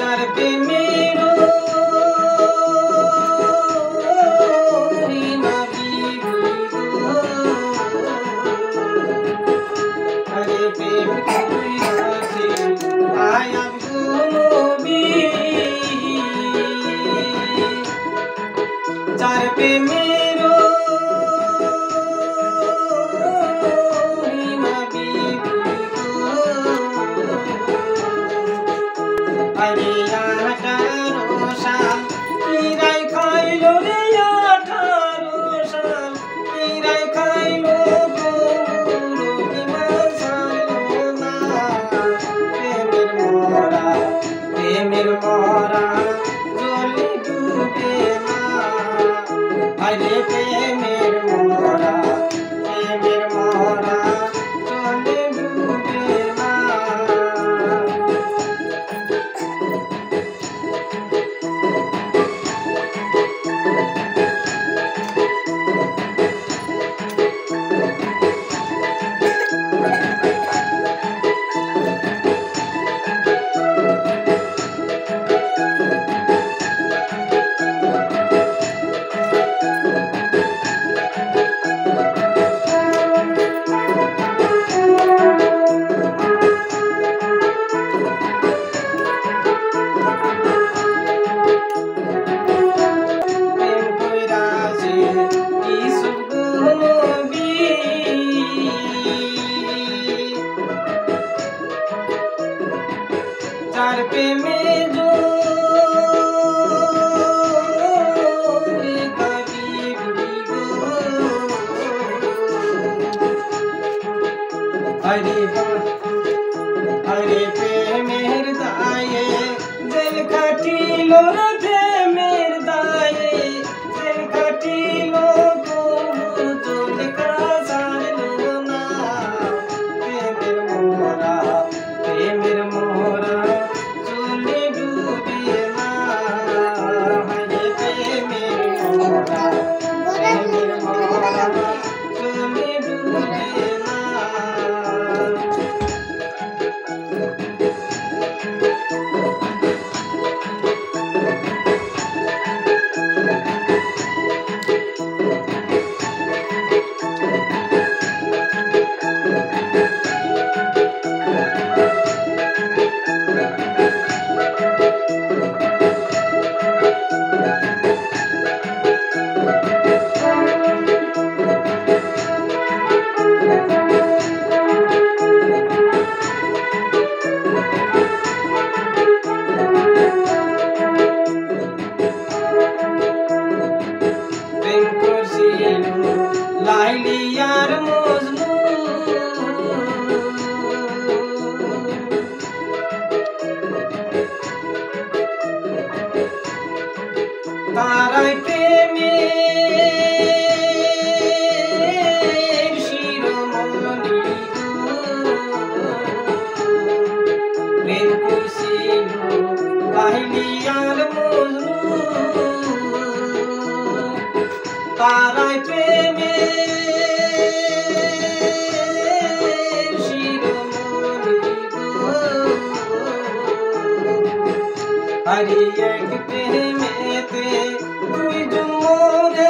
যার প্রেমেরও রিমা বিবি গো, আরে প্রেম কইরাছে আয়াম গো নবী, যার প্রেমেরও রিমা বিবি গো, আরে 18 সাল কিরাই খাইলো রে 18 সাল কিরাই খাইলো গো রহিমান ছাড়লো না প্রেমের মরা জলে ডুবে না, আরে প্রেমের মরা জলে ডুবে না। যার প্রেমে হরে প্রেমের দায়ে জেল কাটিল রে প্রেমের দায়ে জেল কাটিল তবু জল কাছাড়লো না প্রেমের মোহরা জলে ডুবে না, হরে প্রেমের মোহরা জলে ডুবে না। লাইলি আর মজনু তারাই প্রেমের শিরোমণি প্রেম করছিল লাইলি আর মজনু, তারাই প্রেমের শিরোমণি গো, আরে এক প্রেমেতে দুইজন মরে